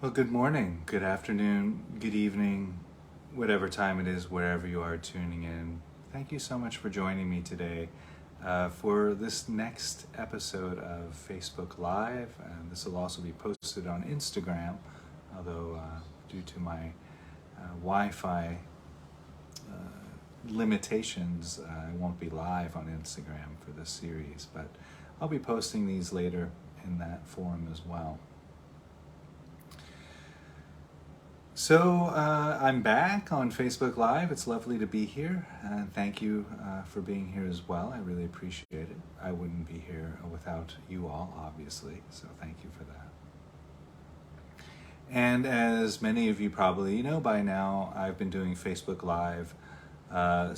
Well, good morning, good afternoon, good evening, whatever time it is, wherever you are tuning in. Thank you so much for joining me today for this next episode of Facebook Live. And this will also be posted on Instagram, although due to my Wi-Fi limitations, I won't be live on Instagram for this series, but I'll be posting these later in that forum as well. So I'm back on Facebook Live. It's lovely to be here, and thank you for being here as well. I really appreciate it. I wouldn't be here without you all, obviously, so thank you for that. And as many of you probably know by now, I've been doing Facebook Live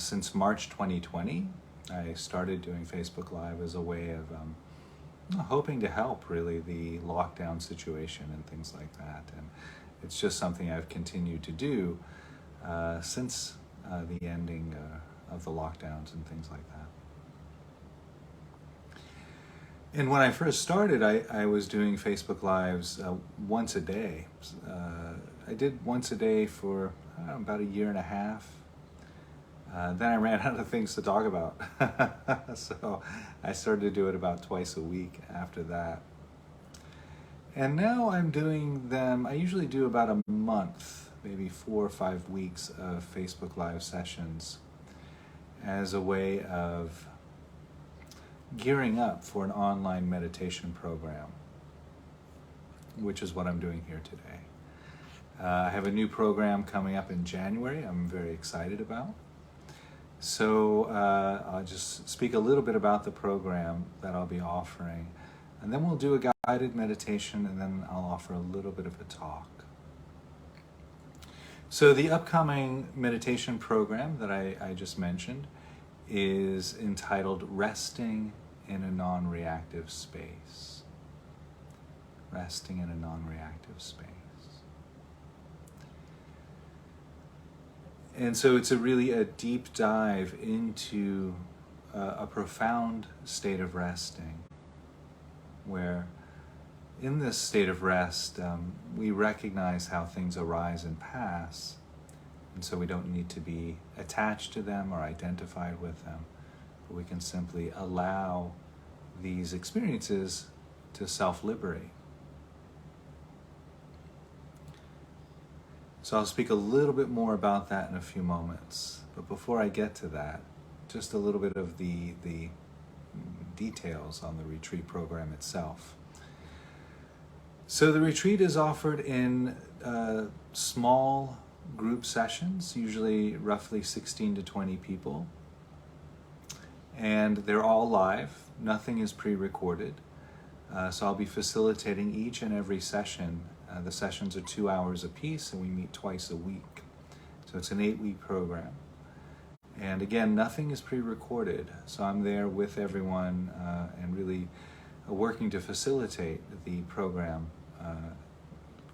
since March 2020. I started doing Facebook Live as a way of hoping to help, really, the lockdown situation and things like that. And it's just something I've continued to do since the ending of the lockdowns and things like that. And when I first started, I was doing Facebook Lives once a day. I did once a day for about a year and a half. Then I ran out of things to talk about. So I started to do it about twice a week after that. And now I'm doing them, I usually do about a month, maybe 4 or 5 weeks of Facebook Live sessions as a way of gearing up for an online meditation program, which is what I'm doing here today. I have a new program coming up in January I'm very excited about. So I'll just speak a little bit about the program that I'll be offering. And then we'll do a guided meditation, and then I'll offer a little bit of a talk. So the upcoming meditation program that I just mentioned is entitled Resting in a Non-Reactive Space. Resting in a non-reactive space. And so it's really a deep dive into a profound state of resting, where in this state of rest, we recognize how things arise and pass, and so we don't need to be attached to them or identified with them, but we can simply allow these experiences to self-liberate. So I'll speak a little bit more about that in a few moments, but before I get to that, just a little bit of the details on the retreat program itself. So the retreat is offered in small group sessions, usually roughly 16 to 20 people. And they're all live, nothing is pre-recorded. So I'll be facilitating each and every session. The sessions are 2 hours apiece, and we meet twice a week. So it's an 8-week program. And again, nothing is pre-recorded, so I'm there with everyone and really working to facilitate the program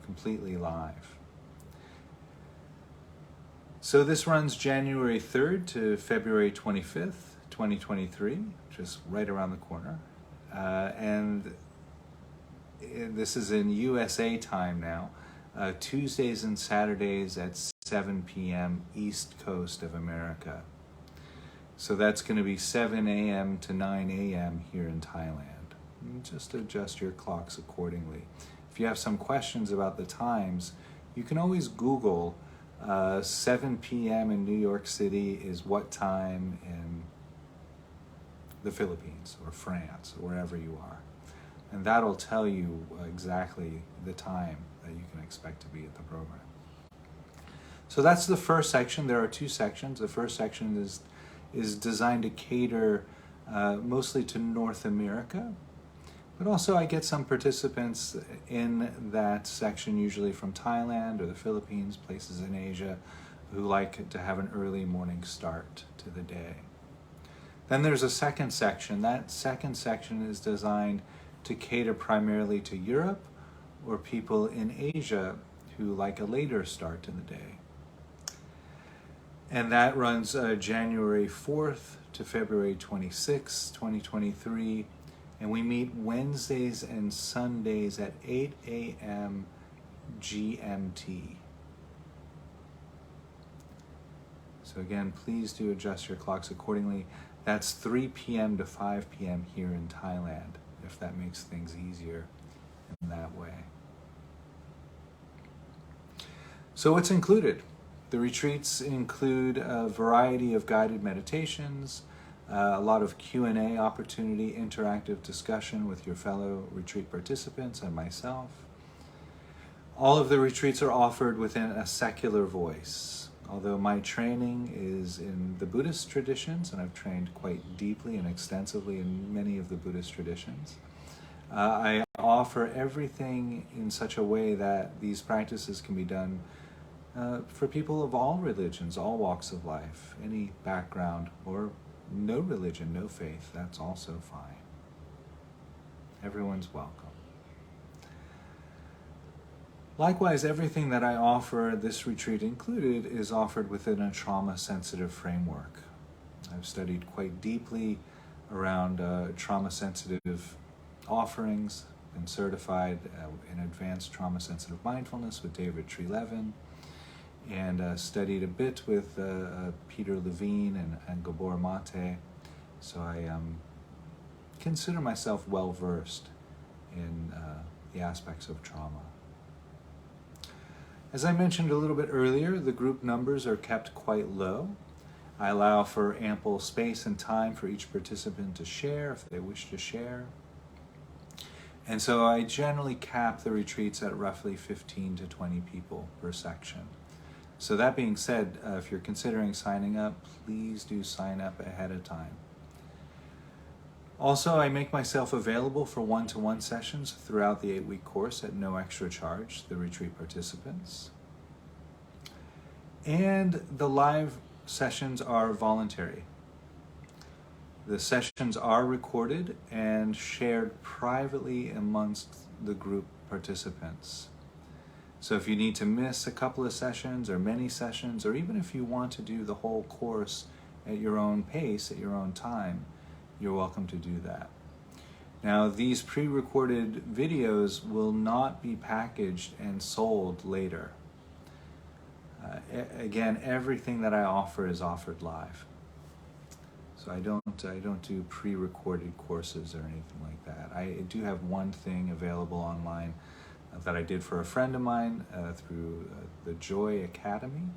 completely live. So this runs January 3rd to February 25th, 2023, just right around the corner. And this is in USA time now, Tuesdays and Saturdays at 7 p.m. East Coast of America. So that's going to be 7 a.m. to 9 a.m. here in Thailand. And just adjust your clocks accordingly. If you have some questions about the times, you can always Google 7 p.m. in New York City is what time in the Philippines or France or wherever you are. And that'll tell you exactly the time that you can expect to be at the program. So that's the first section. There are 2 sections. The first section is designed to cater mostly to North America, but also I get some participants in that section, usually from Thailand or the Philippines, places in Asia, who like to have an early morning start to the day. Then there's a second section. That second section is designed to cater primarily to Europe or people in Asia who like a later start to the day. And that runs January 4th to February 26th, 2023. And we meet Wednesdays and Sundays at 8 a.m. GMT. So again, please do adjust your clocks accordingly. That's 3 p.m. to 5 p.m. here in Thailand, if that makes things easier in that way. So what's included? The retreats include a variety of guided meditations, a lot of Q&A opportunity, interactive discussion with your fellow retreat participants and myself. All of the retreats are offered within a secular voice. Although my training is in the Buddhist traditions, and I've trained quite deeply and extensively in many of the Buddhist traditions, I offer everything in such a way that these practices can be done for people of all religions, all walks of life, any background, or no religion, no faith. That's also fine. Everyone's welcome. Likewise, everything that I offer this retreat included is offered within a trauma-sensitive framework. I've studied quite deeply around trauma-sensitive offerings, been certified in advanced trauma-sensitive mindfulness with David Trelevin, and studied a bit with Peter Levine and Gabor Mate. So I consider myself well-versed in the aspects of trauma. As I mentioned a little bit earlier, the group numbers are kept quite low. I allow for ample space and time for each participant to share if they wish to share. And so I generally cap the retreats at roughly 15 to 20 people per section. So that being said, if you're considering signing up, please do sign up ahead of time. Also, I make myself available for one-to-one sessions throughout the 8-week course at no extra charge to the retreat participants. And the live sessions are voluntary. The sessions are recorded and shared privately amongst the group participants. So if you need to miss a couple of sessions or many sessions, or even if you want to do the whole course at your own pace, at your own time, you're welcome to do that. Now, these pre-recorded videos will not be packaged and sold later. Again, everything that I offer is offered live. So I don't do pre-recorded courses or anything like that. I do have one thing available online that I did for a friend of mine through the Joy Academy,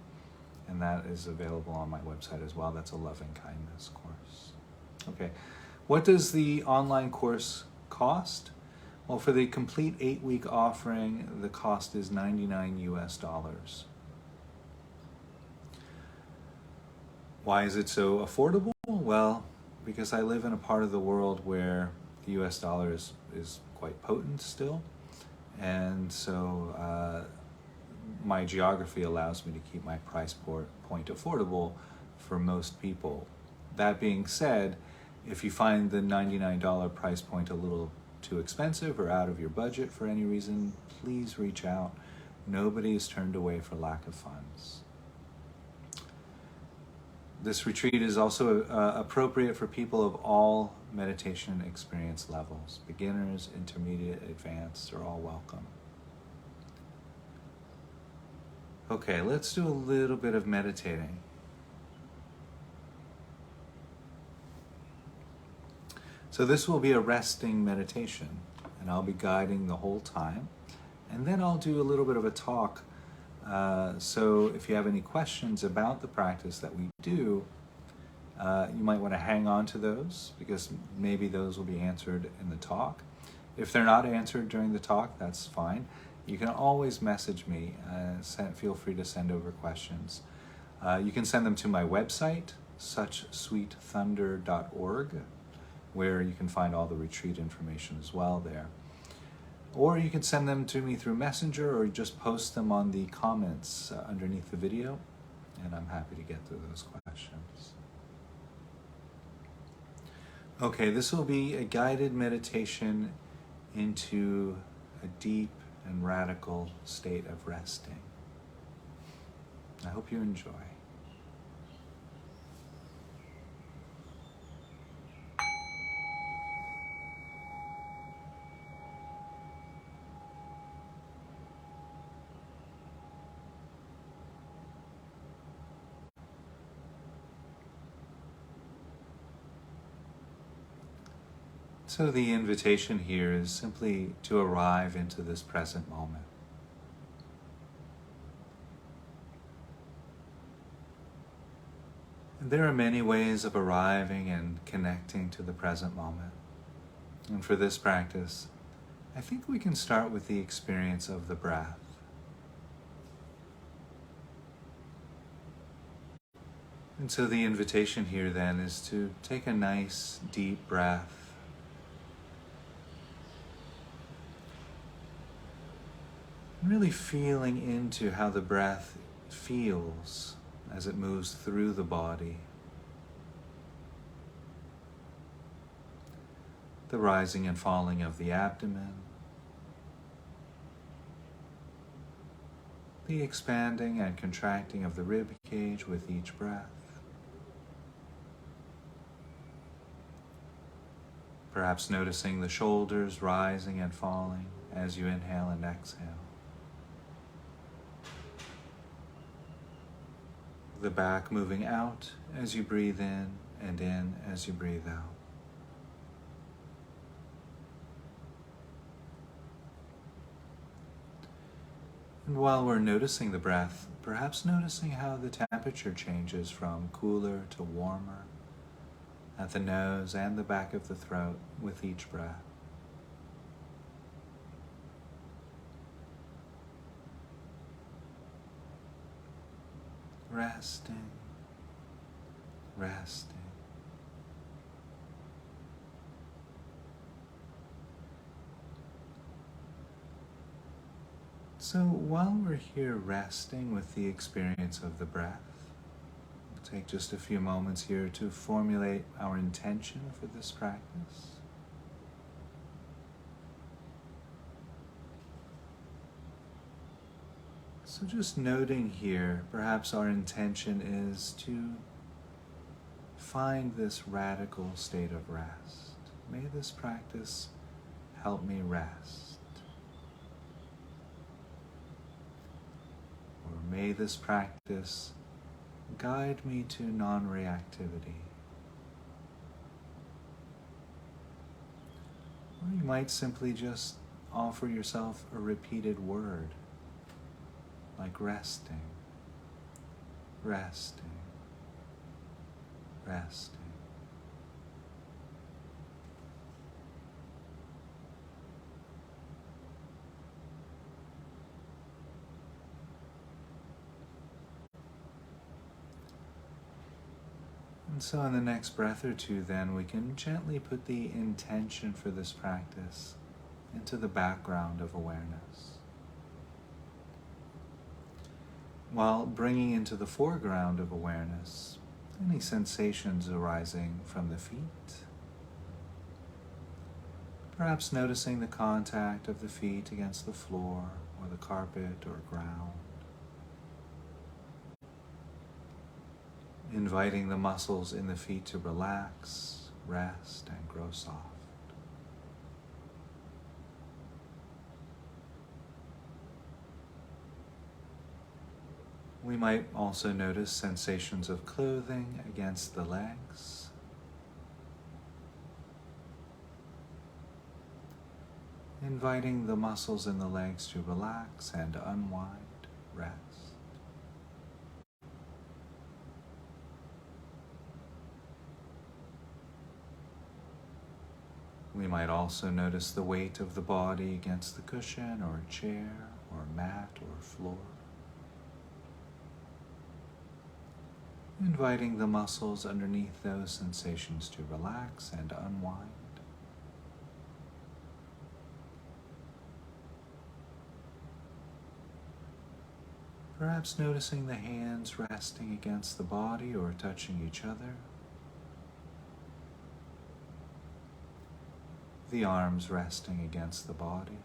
and that is available on my website as well. That's a loving kindness course. Okay, what does the online course cost? Well, for the complete 8-week offering, the cost is $99 US. Why is it so affordable? Well, because I live in a part of the world where the US dollar is quite potent still. And so my geography allows me to keep my price point affordable for most people. That being said, if you find the $99 price point a little too expensive or out of your budget for any reason, please reach out. Nobody is turned away for lack of funds. This retreat is also appropriate for people of all meditation experience levels. Beginners, intermediate, advanced are all welcome. Okay, let's do a little bit of meditating. So this will be a resting meditation, and I'll be guiding the whole time. And then I'll do a little bit of a talk. So if you have any questions about the practice that we do, you might want to hang on to those, because maybe those will be answered in the talk. If they're not answered during the talk, that's fine. You can always message me. Feel free to send over questions. You can send them to my website, suchsweetthunder.org, where you can find all the retreat information as well there. Or you can send them to me through Messenger, or just post them on the comments underneath the video, and I'm happy to get to those questions. Okay, this will be a guided meditation into a deep and radical state of resting. I hope you enjoy. So the invitation here is simply to arrive into this present moment. And there are many ways of arriving and connecting to the present moment. And for this practice, I think we can start with the experience of the breath. And so the invitation here then is to take a nice deep breath. Really feeling into how the breath feels as it moves through the body. The rising and falling of the abdomen. The expanding and contracting of the rib cage with each breath. Perhaps noticing the shoulders rising and falling as you inhale and exhale. The back moving out as you breathe in as you breathe out. And while we're noticing the breath, perhaps noticing how the temperature changes from cooler to warmer at the nose and the back of the throat with each breath. Resting, resting. So while we're here resting with the experience of the breath, we'll take just a few moments here to formulate our intention for this practice. So just noting here, perhaps our intention is to find this radical state of rest. May this practice help me rest. Or may this practice guide me to non-reactivity. Or you might simply just offer yourself a repeated word, like resting, resting, resting. And so in the next breath or two then, we can gently put the intention for this practice into the background of awareness, while bringing into the foreground of awareness any sensations arising from the feet. Perhaps noticing the contact of the feet against the floor or the carpet or ground. Inviting the muscles in the feet to relax, rest, and grow soft. We might also notice sensations of clothing against the legs. Inviting the muscles in the legs to relax and unwind, rest. We might also notice the weight of the body against the cushion or a chair or mat or floor. Inviting the muscles underneath those sensations to relax and unwind. Perhaps noticing the hands resting against the body or touching each other. The arms resting against the body.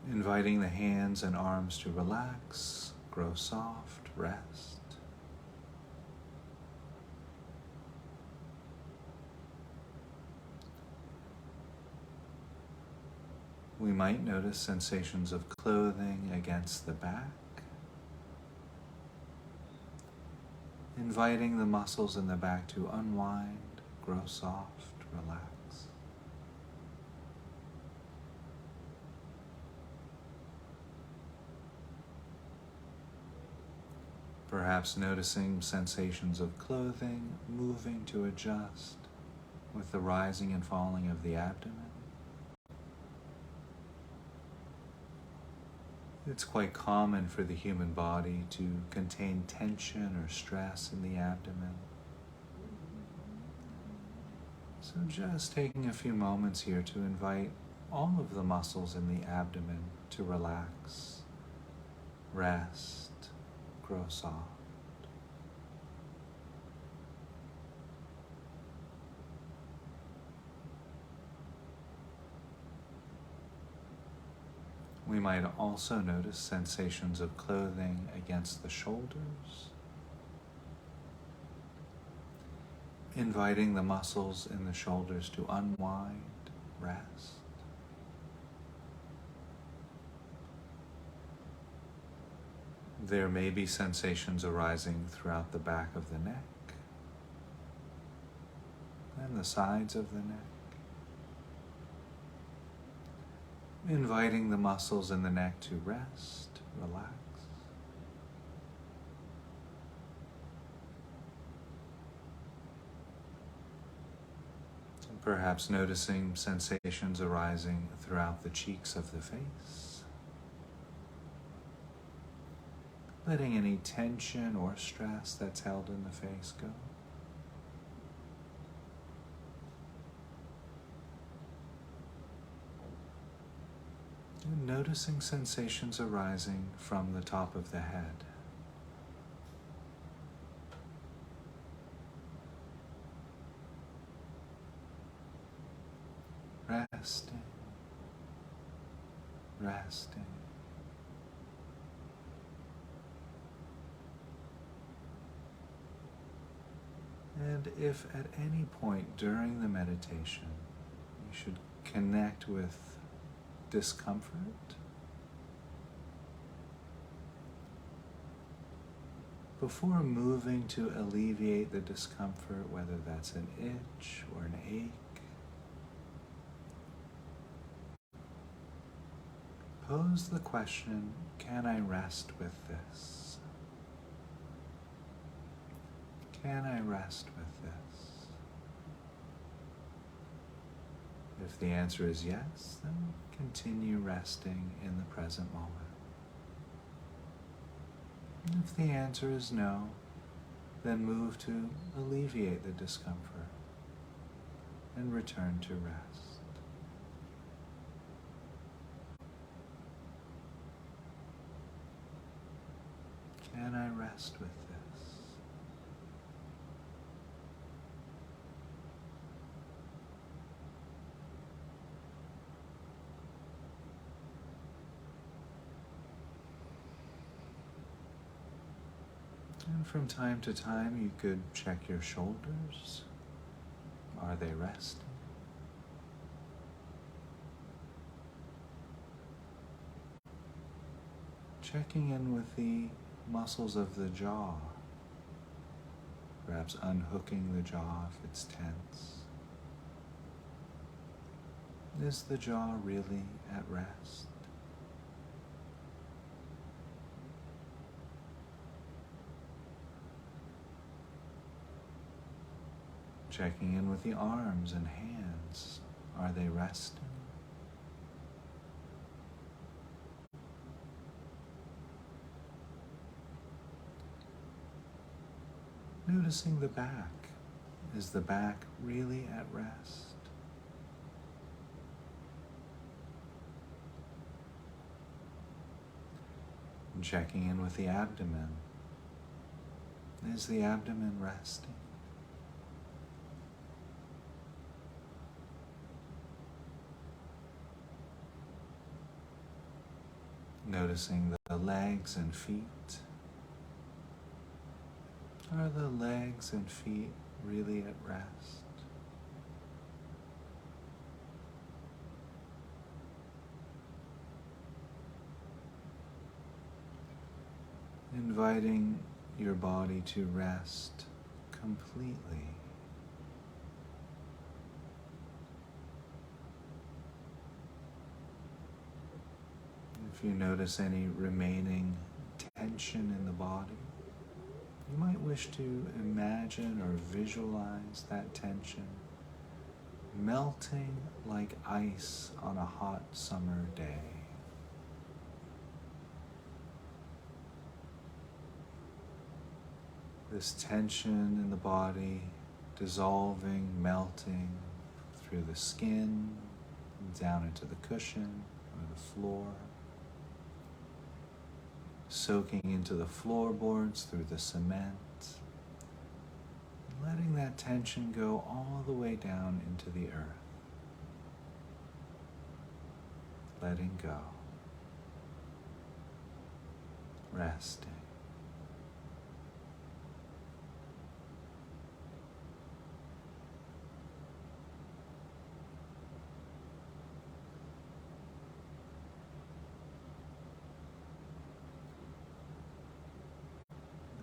Inviting the hands and arms to relax, grow soft, rest. We might notice sensations of clothing against the back. inviting the muscles in the back to unwind, grow soft, relax. Perhaps noticing sensations of clothing moving to adjust with the rising and falling of the abdomen. It's quite common for the human body to contain tension or stress in the abdomen. So just taking a few moments here to invite all of the muscles in the abdomen to relax, rest, grow soft. We might also notice sensations of clothing against the shoulders, inviting the muscles in the shoulders to unwind, rest. There may be sensations arising throughout the back of the neck and the sides of the neck, inviting the muscles in the neck to rest, relax. And perhaps noticing sensations arising throughout the cheeks of the face, letting any tension or stress that's held in the face go. And noticing sensations arising from the top of the head. Resting, resting. And if at any point during the meditation you should connect with discomfort, before moving to alleviate the discomfort, whether that's an itch or an ache, pose the question, can I rest with this? Can I rest with this? If the answer is yes, then continue resting in the present moment. And if the answer is no, then move to alleviate the discomfort and return to rest. Can I rest with this? And from time to time, you could check your shoulders. Are they resting? Checking in with the muscles of the jaw, perhaps unhooking the jaw if it's tense. Is the jaw really at rest? Checking in with the arms and hands. Are they resting? Noticing the back. Is the back really at rest? And checking in with the abdomen. Is the abdomen resting? Noticing the legs and feet. Are the legs and feet really at rest? Inviting your body to rest completely. If you notice any remaining tension in the body, you might wish to imagine or visualize that tension melting like ice on a hot summer day. This tension in the body dissolving, melting through the skin, down into the cushion or the floor, soaking into the floorboards through the cement, letting that tension go all the way down into the earth. Letting go. Resting.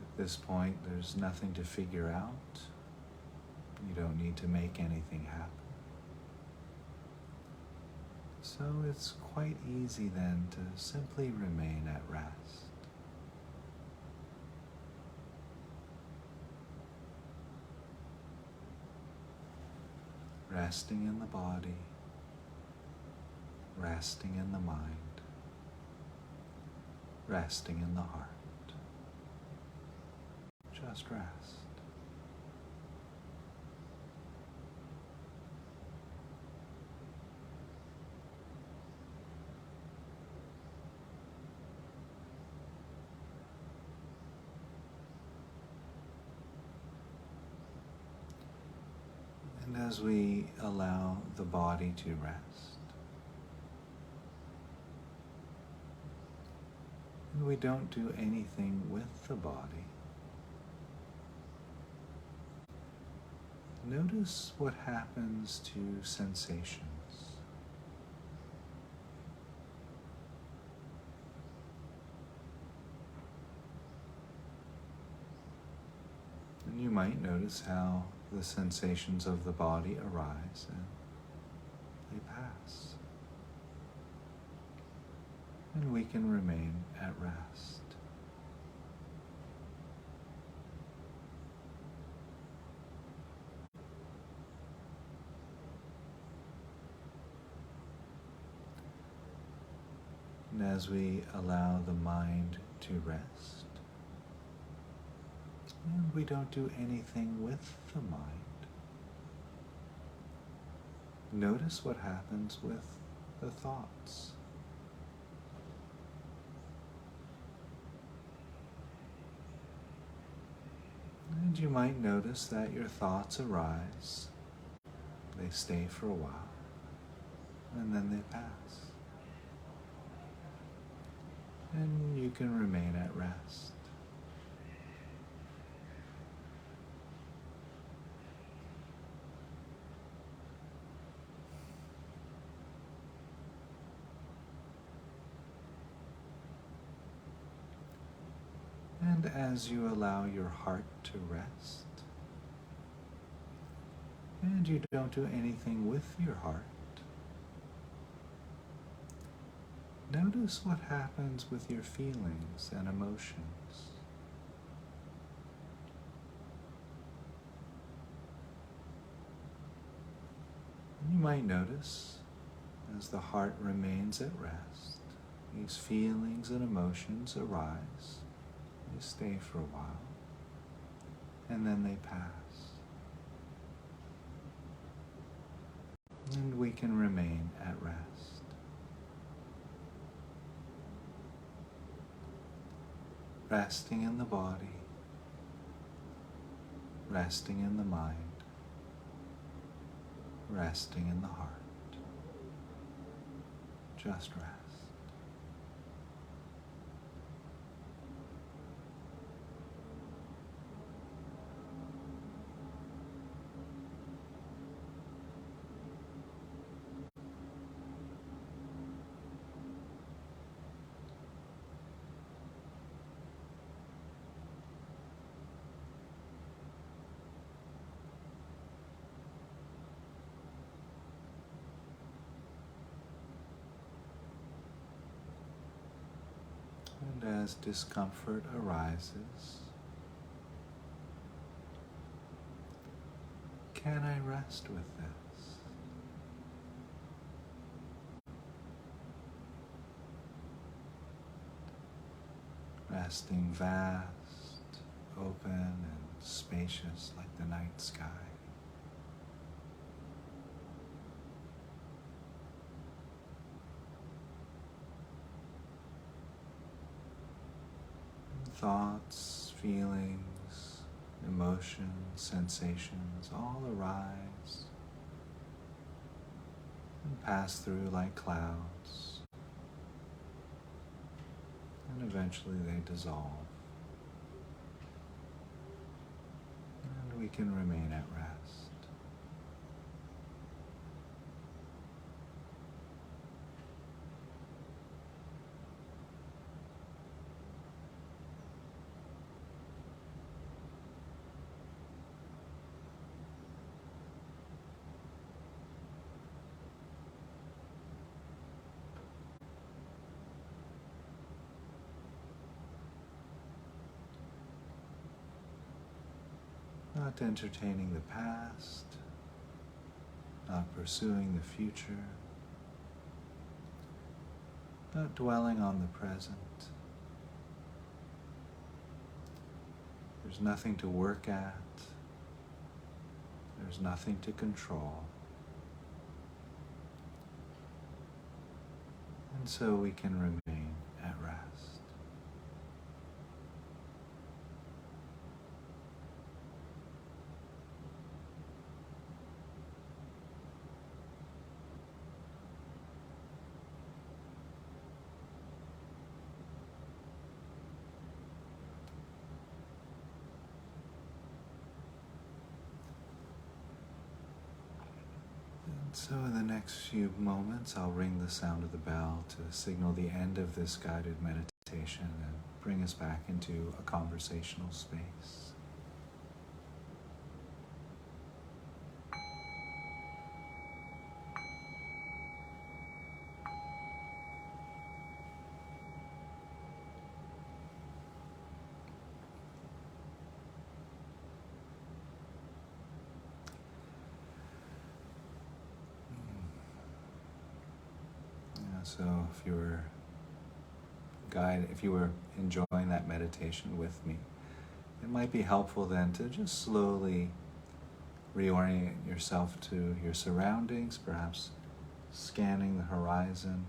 At this point, there's nothing to figure out. You don't need to make anything happen. So it's quite easy then to simply remain at rest. Resting in the body, resting in the mind, resting in the heart. Just rest. And as we allow the body to rest, and we don't do anything with the body, notice what happens to sensations. And you might notice how the sensations of the body arise and they pass. And we can remain at rest. And as we allow the mind to rest, and we don't do anything with the mind, notice what happens with the thoughts. And you might notice that your thoughts arise, they stay for a while, and then they pass. And you can remain at rest. And as you allow your heart to rest, and you don't do anything with your heart, notice what happens with your feelings and emotions. You might notice, as the heart remains at rest, these feelings and emotions arise. They stay for a while, and then they pass. And we can remain at rest. Resting in the body, resting in the mind, resting in the heart. Just rest. And as discomfort arises, can I rest with this? Resting vast, open, and spacious like the night sky. Thoughts, feelings, emotions, sensations all arise and pass through like clouds, and eventually they dissolve, and we can remain at rest. Not entertaining the past, not pursuing the future, not dwelling on the present. There's nothing to work at. There's nothing to control. And so we can remain at rest. So in the next few moments, I'll ring the sound of the bell to signal the end of this guided meditation and bring us back into a conversational space. So if you were enjoying that meditation with me, it might be helpful then to just slowly reorient yourself to your surroundings, perhaps scanning the horizon.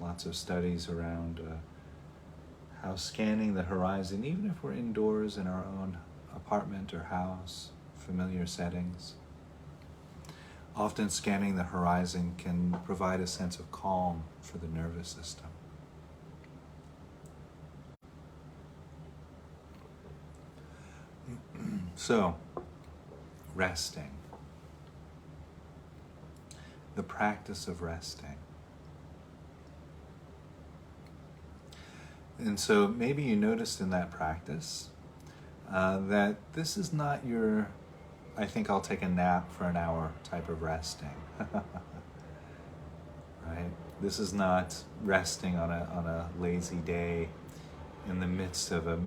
Lots of studies around how scanning the horizon, even if we're indoors in our own apartment or house, familiar settings, often scanning the horizon can provide a sense of calm for the nervous system. So, resting. The practice of resting. And so maybe you noticed in that practice that this is not your I think I'll take a nap for an hour type of resting. Right? This is not resting on a lazy day in the midst of a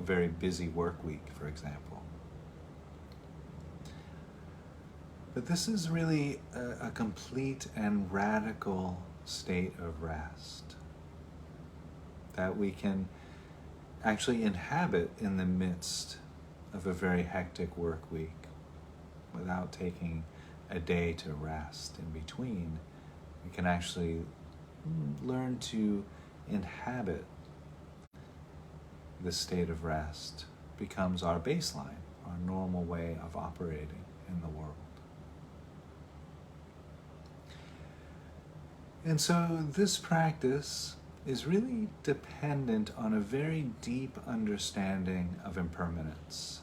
very busy work week, for example. But this is really a complete and radical state of rest that we can actually inhabit in the midst of a very hectic work week without taking a day to rest in between. We can actually learn to inhabit this state of rest. Becomes our baseline, our normal way of operating in the world. And so this practice is really dependent on a very deep understanding of impermanence,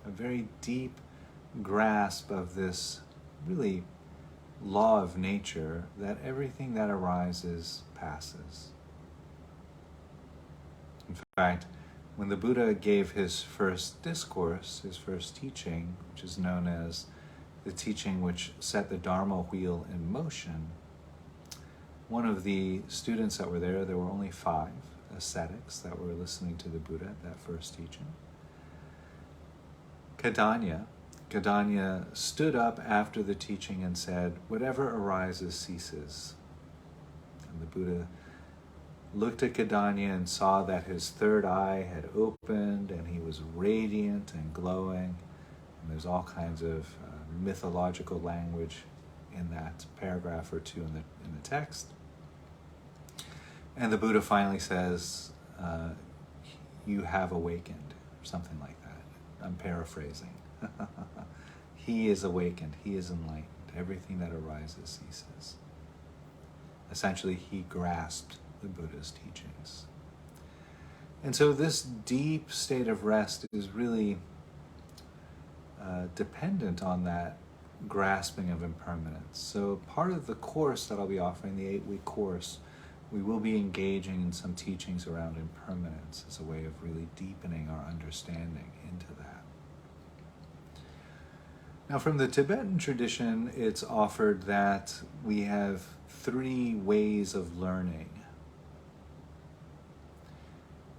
a very deep grasp of this really law of nature that everything that arises passes. In fact, when the Buddha gave his first discourse, his first teaching, which is known as the teaching which set the Dharma wheel in motion, one of the students that were there were only 5 ascetics that were listening to the Buddha at that first teaching. Kadanya stood up after the teaching and said, "Whatever arises ceases." And the Buddha looked at Kadanya and saw that his third eye had opened and he was radiant and glowing. And there's all kinds of mythological language in that paragraph or two in the text. And the Buddha finally says, "You have awakened," or something like that. I'm paraphrasing. He is awakened. He is enlightened. Everything that arises ceases. Essentially, he grasped the Buddha's teachings. And so this deep state of rest is really dependent on that grasping of impermanence. So part of the course that I'll be offering, the 8-week course, we will be engaging in some teachings around impermanence as a way of really deepening our understanding into that. Now, from the Tibetan tradition, it's offered that we have 3 ways of learning.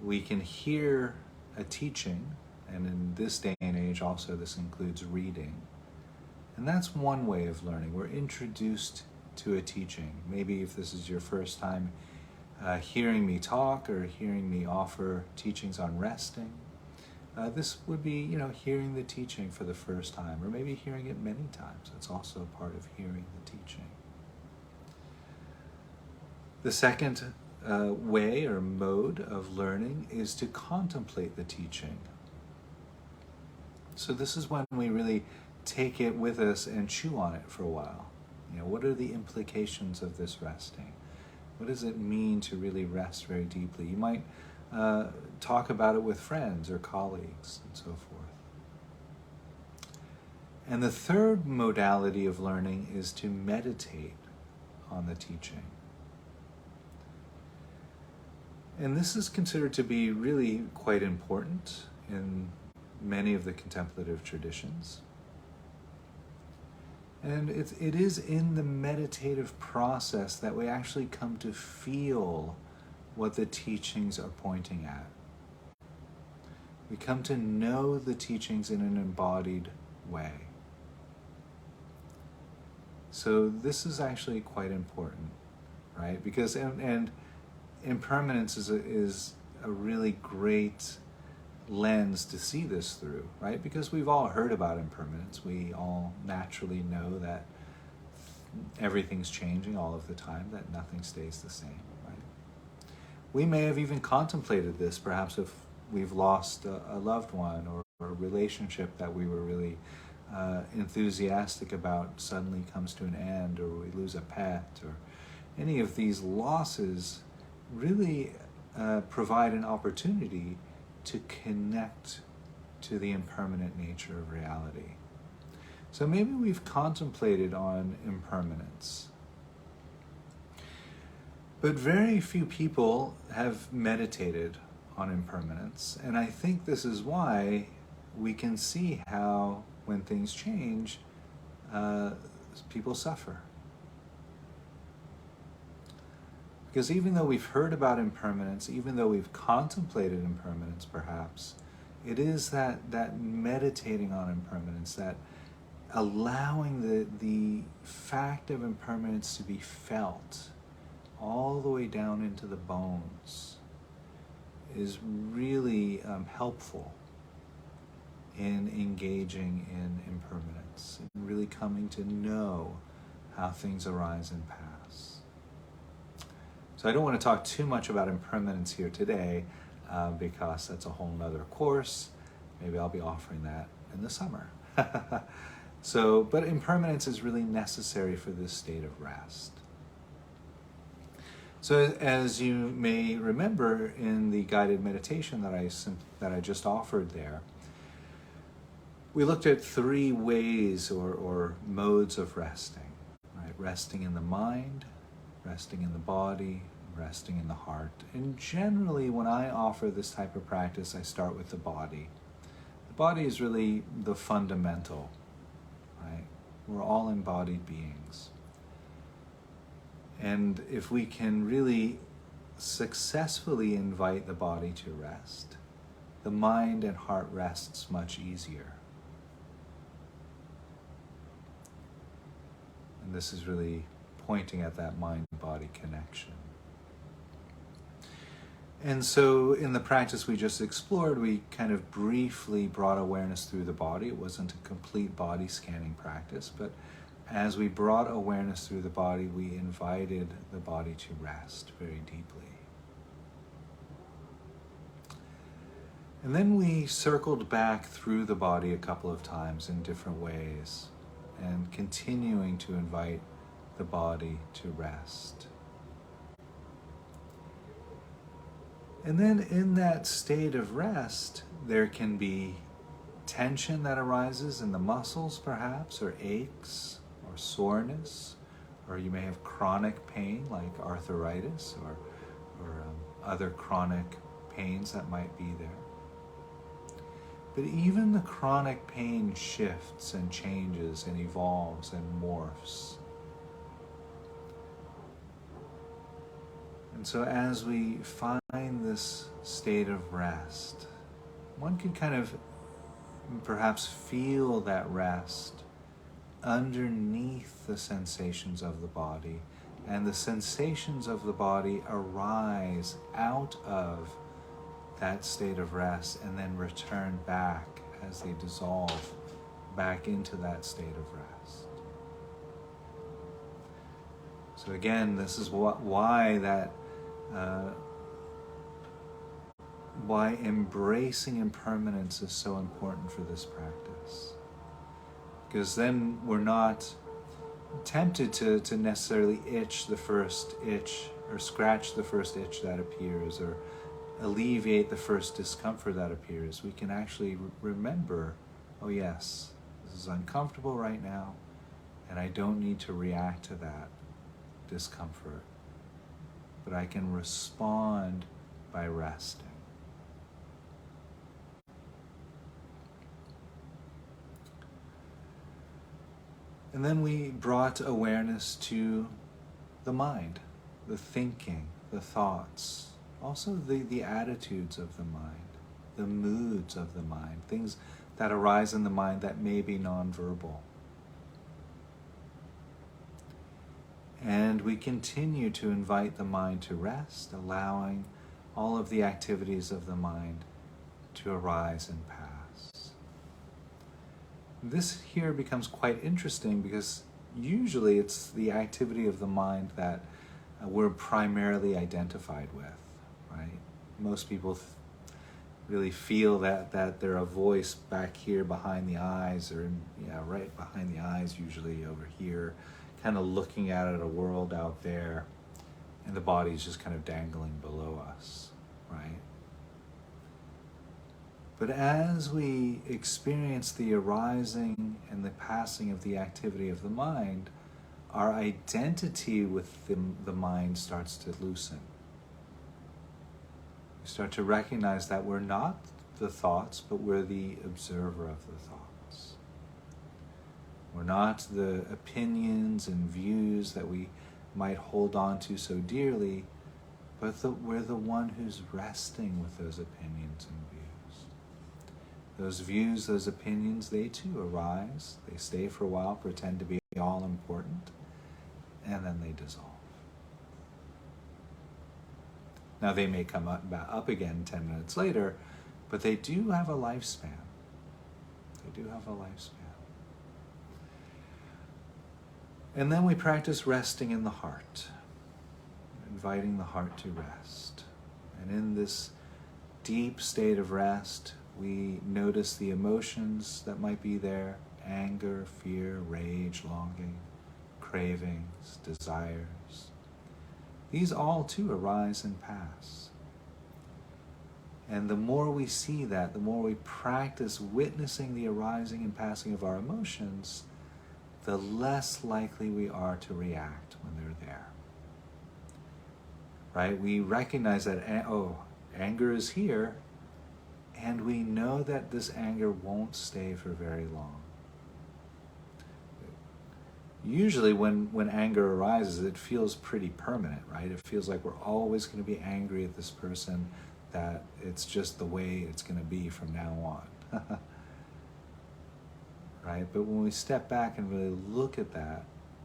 We can hear a teaching, and in this day and age also this includes reading. And that's one way of learning. We're introduced to a teaching. Maybe if this is your first time hearing me talk or hearing me offer teachings on resting, this would be, hearing the teaching for the first time, or maybe hearing it many times. It's also a part of hearing the teaching. The second way or mode of learning is to contemplate the teaching. So this is when we really take it with us and chew on it for a while. What are the implications of this resting? What does it mean to really rest very deeply? You might talk about it with friends or colleagues and so forth. And the third modality of learning is to meditate on the teaching. And this is considered to be really quite important in many of the contemplative traditions. And it is in the meditative process that we actually come to feel what the teachings are pointing at. We come to know the teachings in an embodied way. So this is actually quite important, right? Because and impermanence is a really great lens to see this through, right? Because we've all heard about impermanence. We all naturally know that everything's changing all of the time, that nothing stays the same, right? We may have even contemplated this, perhaps if we've lost a loved one or a relationship that we were really enthusiastic about suddenly comes to an end, or we lose a pet, or any of these losses really provide an opportunity to connect to the impermanent nature of reality. So maybe we've contemplated on impermanence, but very few people have meditated on impermanence. And I think this is why we can see how when things change, people suffer. Because even though we've heard about impermanence, even though we've contemplated impermanence perhaps, it is that meditating on impermanence, that allowing the fact of impermanence to be felt all the way down into the bones is really helpful in engaging in impermanence, and really coming to know how things arise and pass. So I don't want to talk too much about impermanence here today because that's a whole nother course. Maybe I'll be offering that in the summer. But impermanence is really necessary for this state of rest. So as you may remember in the guided meditation that I just offered there, we looked at 3 ways or modes of resting, right? Resting in the mind, resting in the body, resting in the heart. And generally, when I offer this type of practice, I start with the body. The body is really the fundamental, right? We're all embodied beings. And if we can really successfully invite the body to rest, the mind and heart rests much easier. And this is really pointing at that mind-body connection. And so in the practice we just explored, we kind of briefly brought awareness through the body. It wasn't a complete body scanning practice, but as we brought awareness through the body, we invited the body to rest very deeply. And then we circled back through the body a couple of times in different ways, and continuing to invite the body to rest. And then in that state of rest, there can be tension that arises in the muscles perhaps, or aches, or soreness, or you may have chronic pain like arthritis or other chronic pains that might be there. But even the chronic pain shifts and changes and evolves and morphs. And so as we find this state of rest, one can kind of perhaps feel that rest underneath the sensations of the body, and the sensations of the body arise out of that state of rest and then return back as they dissolve back into that state of rest. So again, this is why embracing impermanence is so important for this practice. Because then we're not tempted to necessarily itch the first itch, or scratch the first itch that appears, or alleviate the first discomfort that appears. We can actually remember, oh yes, this is uncomfortable right now, and I don't need to react to that discomfort, but I can respond by resting. And then we brought awareness to the mind, the thinking, the thoughts, also the attitudes of the mind, the moods of the mind, things that arise in the mind that may be nonverbal. And we continue to invite the mind to rest, allowing all of the activities of the mind to arise and pass. This here becomes quite interesting because usually it's the activity of the mind that we're primarily identified with, right? Most people really feel that they're a voice back here behind the eyes, or right behind the eyes, usually over here, kind of looking out at a world out there, and the body's just kind of dangling below us, right? But as we experience the arising and the passing of the activity of the mind, our identity with the mind starts to loosen. We start to recognize that we're not the thoughts, but we're the observer of the thoughts. We're not the opinions and views that we might hold on to so dearly, but we're the one who's resting with those opinions and views. Those views, those opinions, they too arise, they stay for a while, pretend to be all important, and then they dissolve. Now they may come up again 10 minutes later, but they do have a lifespan. They do have a lifespan. And then we practice resting in the heart, inviting the heart to rest. And in this deep state of rest, we notice the emotions that might be there: anger, fear, rage, longing, cravings, desires. These all too arise and pass. And the more we see that, the more we practice witnessing the arising and passing of our emotions, the less likely we are to react when they're there. Right? We recognize that, anger is here, and we know that this anger won't stay for very long. usually when anger arises, it feels pretty permanent, right? It feels like we're always going to be angry at this person, that it's just the way it's going to be from now on. Right? But when we step back and really look at that,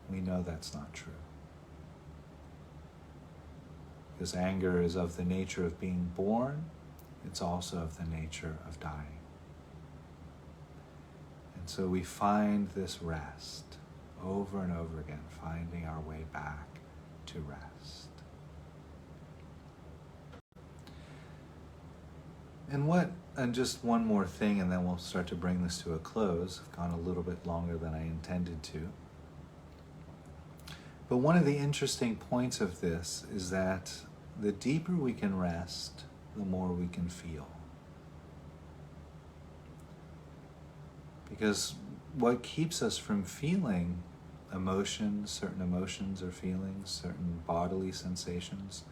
we know that's not true. Because anger is of the nature of being born, it's also of the nature of dying. And so we find this rest over and over again, finding our way back to rest. And just one more thing, and then we'll start to bring this to a close. I've gone a little bit longer than I intended to. But one of the interesting points of this is that the deeper we can rest, the more we can feel. Because what keeps us from feeling emotions, certain emotions or feelings, certain bodily sensations,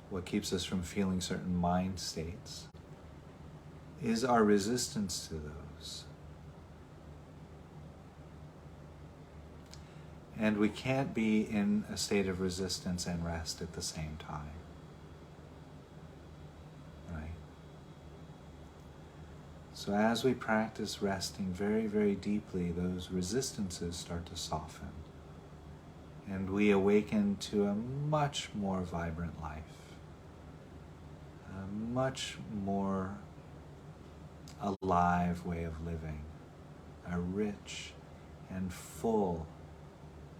what keeps us from feeling certain mind states, is our resistance to those. And we can't be in a state of resistance and rest at the same time. Right? So as we practice resting very, very deeply, those resistances start to soften. And we awaken to a much more vibrant life. A much more alive way of living. A rich and full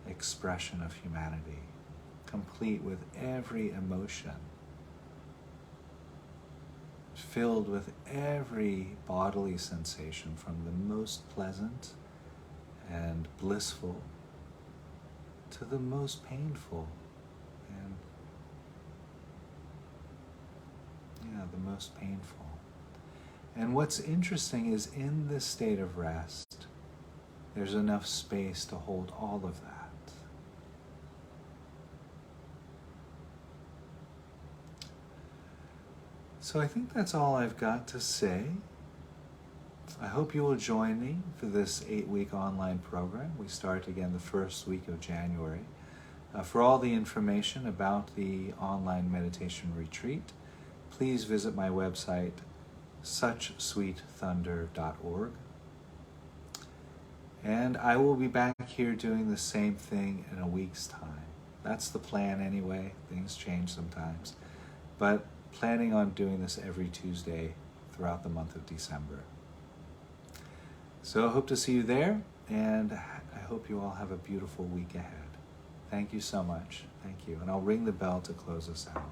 expression of humanity, complete with every emotion, filled with every bodily sensation, from the most pleasant and blissful to the most painful and the most painful. And what's interesting is, in this state of rest, there's enough space to hold all of that. So I think that's all I've got to say. I hope you will join me for this 8-week online program. We start again the first week of January. For all the information about the online meditation retreat, please visit my website, suchsweetthunder.org. And I will be back here doing the same thing in a week's time. That's the plan anyway. Things change sometimes. But planning on doing this every Tuesday throughout the month of December. So I hope to see you there, and I hope you all have a beautiful week ahead. Thank you so much. Thank you. And I'll ring the bell to close us out.